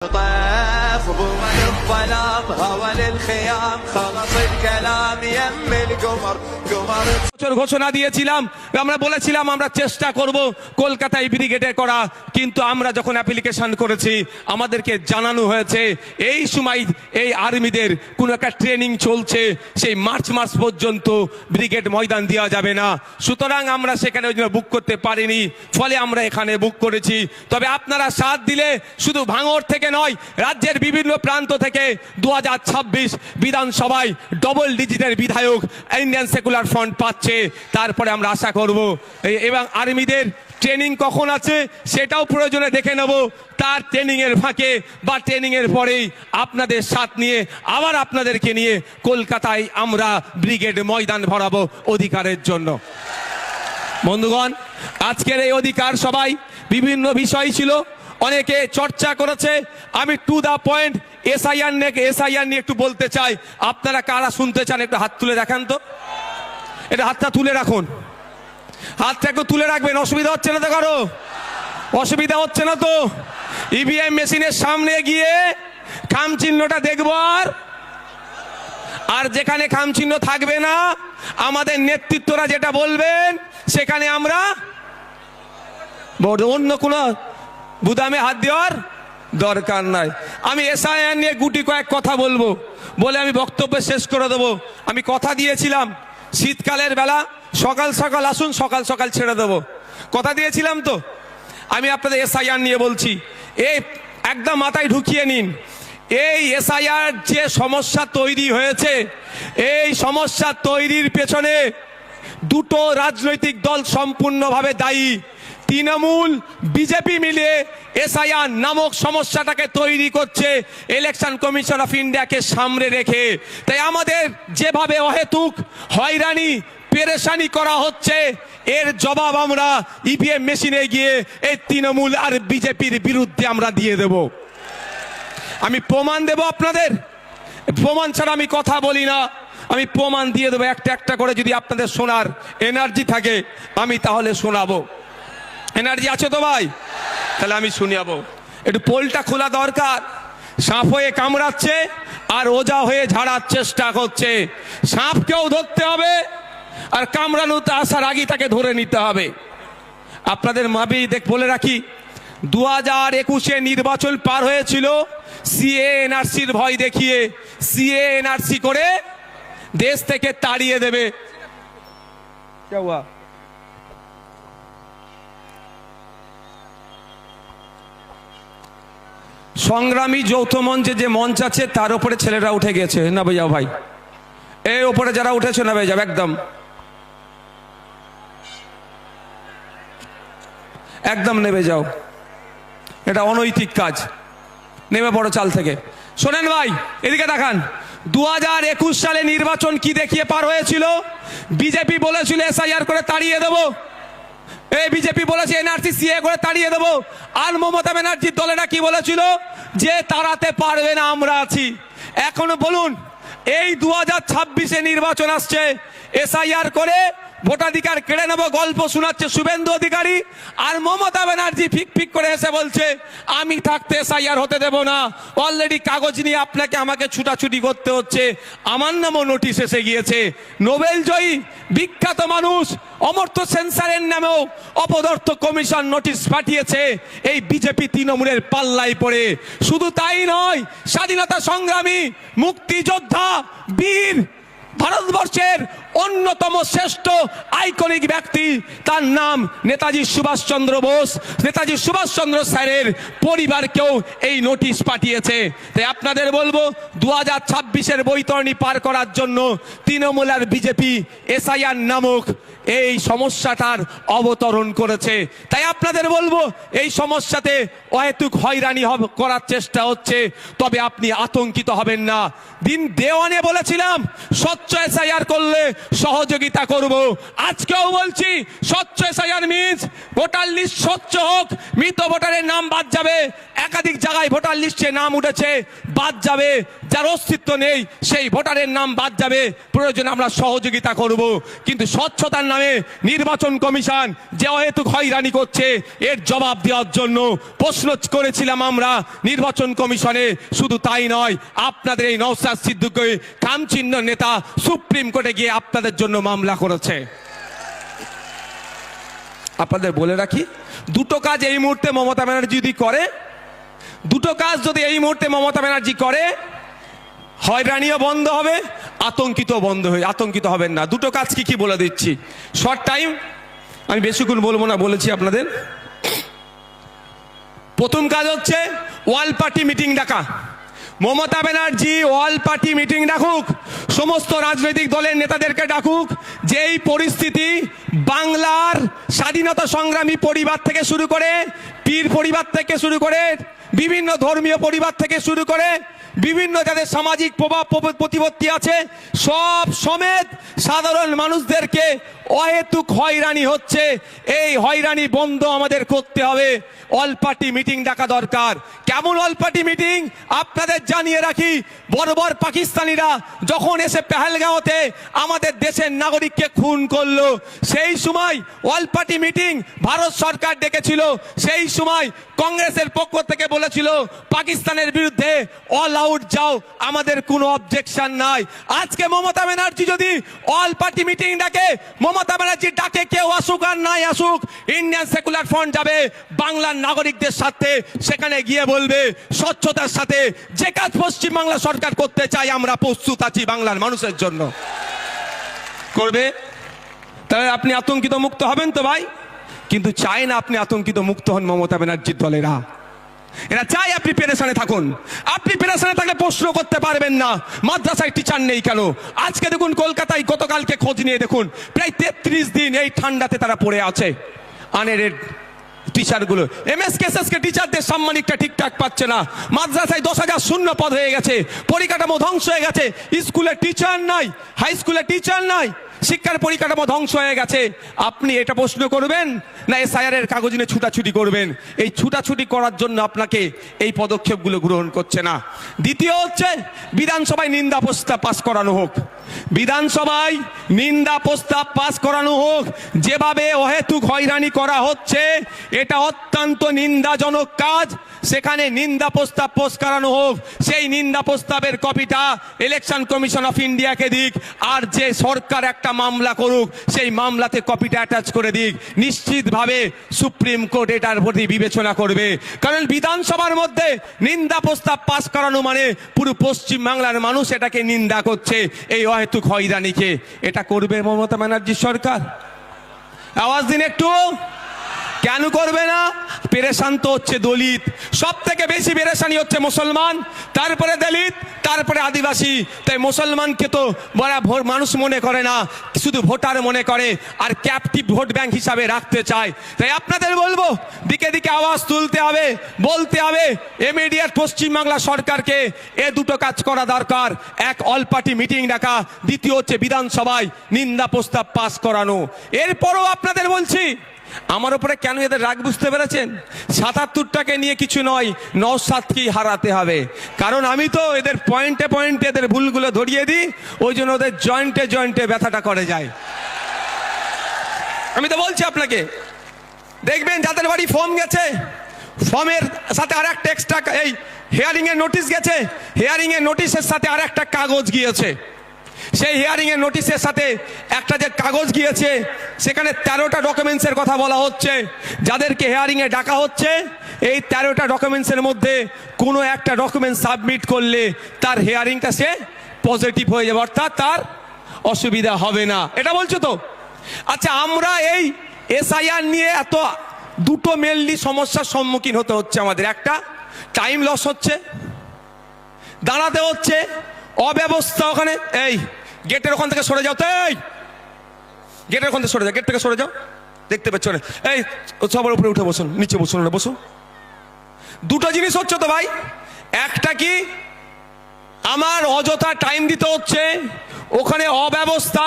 طاف ضمن الظلام هوى للخيام خلص الكلام يم القمر قمر ঘোষণা দিয়েছিলাম, আমরা বলেছিলাম আমরা চেষ্টা করব কলকাতায় ব্রিগেডে করা, কিন্তু আমরা যখন অ্যাপ্লিকেশন করেছি আমাদেরকে জানানো হয়েছে এই সময় এই আর্মিদের কোন একটা ট্রেনিং চলছে, সেই মার্চ মাস পর্যন্ত ব্রিগেড ময়দান দেওয়া যাবে না। সুতরাং আমরা সেখানে ওই জন্য বুক করতে পারিনি, ফলে আমরা এখানে বুক করেছি। তবে আপনারা সাথ দিলে শুধু ভাঙড় থেকে নয়, রাজ্যের বিভিন্ন প্রান্ত থেকে 2026 বিধানসভায় ডবল ডিজিটের বিধায়ক ইন্ডিয়ান সেকুলার ফ্রন্ট পাচ্ছে। তারপরে আমরা আশা করব এবং আর্মিদের ট্রেনিং কখন আছে সেটাও প্রয়োজনে দেখে নেব। তার ট্রেনিং এর ফাঁকে বা ট্রেনিং এর পরেই আপনাদের সাথ নিয়ে আবার আপনাদেরকে নিয়ে কলকাতায় আমরা ব্রিগেড ময়দান ভরাবো অধিকারের জন্য। বন্ধুগণ, আজকের এই অধিকার সবাই বিভিন্ন বিষয় ছিল, অনেকে চর্চা করেছে। আমি টু দা পয়েন্ট এসআইআর নিয়ে একটু বলতে চাই। আপনারা কারা শুনতে চান একটু হাত তুলে দেখান তো, এটা হাতটা তুলে রাখুন, হাতটা একটু তুলে রাখবেন। অসুবিধা হচ্ছে না তো কারো? অসুবিধা হচ্ছে না তো? ইভিএম মেশিনের সামনে গিয়ে খাম চিহ্নটা দেখবো, আর যেখানে খাম চিহ্ন থাকবে না আমাদের নেতৃত্বরা যেটা বলবেন সেখানে আমরা অন্য কোনো বুদামে হাত দেওয়ার দরকার নাই। আমি এসআইআর নিয়ে গুটি কয়েক কথা বলবো বলে আমি বক্তব্য শেষ করে দেবো। আমি কথা দিয়েছিলাম শীতকালের বেলা সকাল সকাল আসুন, সকাল সকাল ছেড়ে দেবো, কথা দিয়েছিলাম তো। আমি আপনাদের এসআইআর নিয়ে বলছি, এই একদম মাথায় ঢুকিয়ে নিন। এই এসআইআর যে সমস্যা তৈরি হয়েছে, এই সমস্যা তৈরির পেছনে দুটো রাজনৈতিক দল সম্পূর্ণভাবে দায়ী। তৃণমূল বিজেপি মিলে এসআইআর নামক সমস্যাটাকে তৈরি করছে ইলেকশন কমিশন অফ ইন্ডিয়াকে সামনে রেখে। তাই আমাদের যেভাবে অহেতুক হয়রানি পেরেশানি করা হচ্ছে, এর জবাব আমরা ইভিএম মেশিনে গিয়ে এই তৃণমূল আর বিজেপির বিরুদ্ধে আমরা দিয়ে দেব। আমি প্রমাণ দেব আপনাদের, প্রমাণ ছাড়া আমি কথা বলি না। আমি প্রমাণ দিয়ে দেবো একটা একটা করে। যদি আপনাদের শোনার এনার্জি থাকে আমি তাহলে শোনাবো। এনার্জি আছে তো ভাই? তাহলে আমি শুনিয়াবো। একটু পোলটা খোলা দরকার। সাপ হয়ে কামড়াচ্ছে আর ওজা হয়ে ঝাড়ার চেষ্টা করছে। সাপকেও ধরতে হবে আর কামড়ানোতে আসার আগে তাকে ধরে নিতে হবে। আপনাদের মাবি বলে রাখি, 2021 নির্বাচন পার হয়েছিল সিএ এনআরসির ভয় দেখিয়ে। সিএ এনআরসি করে দেশ থেকে তাড়িয়ে দেবে। সংগ্রামী যৌথ মঞ্চে যে মঞ্চ আছে তার উপরে ছেলেরা উঠে গেছে, না ভাইয়া ভাই, এই উপরে যারা উঠেছে না ভাই যাও, একদম একদম নেমে যাও, এটা অনৈতিক কাজ, নেমে পড়ো চাল থেকে। শোনেন ভাই, এদিকে দেখান। 2021 সালে নির্বাচন কি দেখিয়ে পার হয়েছিল? বিজেপি বলেছিল এসআইআর করে তাড়িয়ে দেবো, এই বিজেপি বলেছে এনআরসি সিএ করে তাড়িয়ে দেবো। আর মমতা ব্যানার্জির দলেরা কি বলেছিল? যে তাড়াতে পারবে না, আমরা আছি। এখনো বলুন, এই 2026 নির্বাচন আসছে, এসআইআর করে ভোটাধিকার কেড়ে নেবো গল্প শোনাচ্ছে শুভেন্দু অধিকারী, আর মমতা ব্যানার্জি ফিক ফিক করে এসে বলছে আমি থাকতে এসআইআর হতে দেব না। অলরেডি কাগজ নিয়ে আপনাকে আমাকে ছুটাছুটি করতে হচ্ছে। আমার নামও নোটিশ এসে গিয়েছে। নোবেল জয়ী বিখ্যাত মানুষ অমর্ত্য সেন্সারের নামেও অপদার্থ কমিশন নোটিশ পাঠিয়েছে এই বিজেপি তৃণমূলের পাল্লায় পড়ে। শুধু তাই নয়, স্বাধীনতা সংগ্রামী, মুক্তিযোদ্ধা, বীর, ভারতবর্ষের অন্যতম শ্রেষ্ঠ আইকনিক ব্যক্তি, তার নাম নেতাজি সুভাষচন্দ্র বোস, নেতাজি সুভাষচন্দ্র স্যারের পরিবারকেও এই নোটিশ পাঠিয়েছে। তাই আপনাদের বলবো, 2026 বৈতরণী পার করার জন্য তৃণমূল আর বিজেপি এসআইআর নামক এই সমস্যাটার অবতরণ করেছে। তাই আপনাদের বলবো, এই সমস্যাতে অহেতুক হয়রানি করার চেষ্টা হচ্ছে, তবে আপনি আতঙ্কিত হবেন না। দিন দেওয়ানে বলেছিলাম স্বচ্ছ এসআইআর করলে সহযোগিতা করব। আজকেও বলছি স্বচ্ছ এসআইআর মিন্স ভোটার লিস্ট স্বচ্ছ হোক, মৃত ভোটারের নাম বাদ যাবে। একাধিক জায়গায় ভোটার লিস্টে নাম উঠেছে, বাদ যাবে। যার অস্তিত্ব নেই সেই ভোটারের নাম বাদ যাবে। প্রয়োজন আমরা সহযোগিতা করব, কিন্তু স্বচ্ছতার নামে নির্বাচন কমিশন যে অহেতুক হয়রানি করছে এর জবাব দেওয়ার জন্য প্রশ্ন করেছিলাম আমরা নির্বাচন কমিশনে। শুধু তাই নয়, আপনাদের এই নওশাদ সিদ্দিকী কামচিহ্ন নেতা সুপ্রিম কোর্টে গিয়ে আপনাদের জন্য মামলা করেছে। আপনাদের বলে রাখি, দুটো কাজ এই মুহূর্তে মমতা ব্যানার্জি যদি করে, দুটো কাজ যদি এই মুহূর্তে মমতা ব্যানার্জি করে, হয়রানিও বন্ধ হবে, আতঙ্কিত হবেন না। দুটো কাজ কি কি বলে দিচ্ছি, শর্ট টাইম, আমি বেশিক্ষণ বলবো না, বলেছি আপনাদের। প্রথম কাজ হচ্ছে ওয়াল পার্টি মিটিং ডাকা। মমতা ব্যানার্জি ওয়াল পার্টি মিটিং ডাকুক, সমস্ত রাজনৈতিক দলের নেতাদেরকে ডাকুক। যেই পরিস্থিতি বাংলার স্বাধীনতা সংগ্রামী পরিবার থেকে শুরু করে, পীর পরিবার থেকে শুরু করে, বিভিন্ন ধর্মীয় পরিবার থেকে শুরু করে, বিভিন্ন যাদের সামাজিক প্রভাব প্রতিপত্তি আছে, সব সমেত সাধারণ মানুষদেরকে অহেতুক হয়রানি হচ্ছে, এই হয়রানি বন্ধ আমাদের করতে হবে। অল পার্টি মিটিং ডাকা দরকার। কেমন অল পার্টি মিটিং আপনাদের জানিয়ে রাখি, বর্বর পাকিস্তানিরা যখন এসে পেহেলগাঁওতে আমাদের দেশের নাগরিককে খুন করলো, সেই সময় অল পার্টি মিটিং ভারত সরকার ডেকেছিল। সেই সময় কংগ্রেসের পক্ষ থেকে বলেছিল পাকিস্তানের বিরুদ্ধে অল আউট যাও, আমাদের কোনো অবজেকশন নাই। আজকে মমতা ব্যানার্জি যদি অল পার্টি মিটিং ডাকে, মমতা ব্যানার্জি ডাকে কেউ আসুক আর নাই আসুক, ইন্ডিয়ান সেকুলার ফ্রন্ট যাবে বাংলার নাগরিকদের সাথে, সেখানে গিয়ে বলবে স্বচ্ছতার সাথে যে কাজ পশ্চিমবাংলা সরকার করতে চাই আমরা প্রস্তুত আছি বাংলার মানুষের জন্য। করবে, তাহলে আপনি আতঙ্কিত মুক্ত হবেন তো ভাই? কিন্তু চায় না আপনি আতঙ্কিত মুক্ত হন মমতা ব্যানার্জির দলেরা। এরা চাই আপনি পেরেশানে থাকুন। আপনি পেরেশানে থাকলে প্রশ্ন করতে পারবেন না মাদ্রাসায় টিচার নেই কেন। আজকে দেখুন কলকাতায় গতকালকে খোঁজ নিয়ে দেখুন, প্রায় 33 দিন এই ঠান্ডাতে তারা পড়ে আছে। আনএডেড টিচারগুলো, এমএসকেএসএসকে টিচারদের সাম্মানিকটা ঠিকঠাক পাচ্ছে না। মাদ্রাসায় 10,000 শূন্য পদ হয়ে গেছে, পরিকাঠামো ধ্বংস হয়ে গেছে, স্কুলে টিচার নাই, হাই স্কুলে টিচার নাই, শিক্ষার পরিকাঠামো ধ্বংস হয়ে গেছে। আপনি এটা প্রশ্ন করবেন না এসআইআর এর কাগজ নিয়ে ছুটাছুটি করবেন? এই ছুটাছুটি করার জন্য আপনাকে এই পদক্ষেপগুলো গ্রহণ করছে না। দ্বিতীয় হচ্ছে বিধানসভায় নিন্দা প্রস্তাব পাস করানো হোক। বিধানসভায় নিন্দা প্রস্তাব পাস করানো হোক। যেভাবে অহেতুক হয়রানি করা হচ্ছে এটা অত্যন্ত নিন্দাজনক কাজ। সেখানে নিন্দা প্রস্তাব পাস করানো হোক। সেই নিন্দা প্রস্তাবের কপিটা ইলেকশন কমিশন অফ ইন্ডিয়াকে দিক, আর যে সরকার একটা মামলা করুক সেই মামলাতে কপিটা অ্যাটাচ করে দিক। নিশ্চিতভাবে সুপ্রিম কোর্ট এটার প্রতি বিবেচনা করবে, কারণ বিধানসভার মধ্যে নিন্দা প্রস্তাব পাস করানো মানে পুরো পশ্চিম বাংলার মানুষ এটাকে নিন্দা করছে, এই অহেতুক হয়রানিকে। এটা করবে মমতা ব্যানার্জি সরকার? আওয়াজ দিন একটু। কেন করবে না? পেরেশান তো হচ্ছে দলিত, সব থেকে বেশি পেরেশানি হচ্ছে মুসলমান, তারপরে দলিত, তারপরে আদিবাসী। তাই মুসলমানকে তো বড় মানুষ মনে করে না, শুধু ভোটার মনে করে, আর ক্যাপটিভ ভোট ব্যাংক হিসাবে রাখতে চায়। তাই আপনাদের বলবো দিকে দিকে আওয়াজ তুলতে হবে, বলতে হবে ইমিডিয়েট পশ্চিমবাংলা সরকারকে এ দুটো কাজ করা দরকার। এক, অল পার্টি মিটিং ডাকা, দ্বিতীয় হচ্ছে বিধানসভায় নিন্দা প্রস্তাব পাস করানো। এরপরও আপনাদের বলছি, আমার উপরে কেন এদের রাগ বুঝতে পেরেছেন? ৭৭টাকে নিয়ে কিছু নয়, নওশাদকেই হারাতে হবে। কারণ আমি তো এদের পয়েন্টে পয়েন্টে এদের ভুলগুলো ধরিয়ে দিই, ওই জন্য ওদের জয়েন্টে জয়েন্টে ব্যথাটা করে যায়। আমি তো বলছি আপনাকে, দেখবেন যাদের বাড়ি ফর্ম গেছে, ফর্মের সাথে আর একটা এক্সট্রা, এই হিয়ারিং এর নোটিশ গেছে, হিয়ারিং এর নোটিশের সাথে আর একটা কাগজ গিয়েছে। সেই হিয়ারিং এর নোটিশের সাথে একটা যে কাগজ গিয়েছে সেখানে 13টা ডকুমেন্টসের কথা বলা হচ্ছে। যাদেরকে হিয়ারিং এ ডাকা হচ্ছে, এই 13টা ডকুমেন্টসের মধ্যে কোনো একটা ডকুমেন্ট সাবমিট করলে তার হিয়ারিংটা সে পজিটিভ হয়ে যাবে, অর্থাৎ তার অসুবিধা হবে না। এটা বলছো তো? আচ্ছা, আমরা এই এসআইআর নিয়ে এত দুটো মেনলি সমস্যার সম্মুখীন হতে হচ্ছে আমাদের। একটা, টাইম লস হচ্ছে, দাঁড়াতে হচ্ছে, অব্যবস্থা। ওখানে এই গেটের ওখান থেকে সরে যাও, তো এই গেটের ওখান থেকে সরে যাও, গেট থেকে সরে যাও, দেখতে পাচ্ছ না? এই সবার উপরে উঠে বসুন, নিচে বসুন না, বসুন। দুটো জিনিস হচ্ছে তো ভাই। একটা কি, আমার অযথা টাইম দিতে হচ্ছে, ওখানে অব্যবস্থা।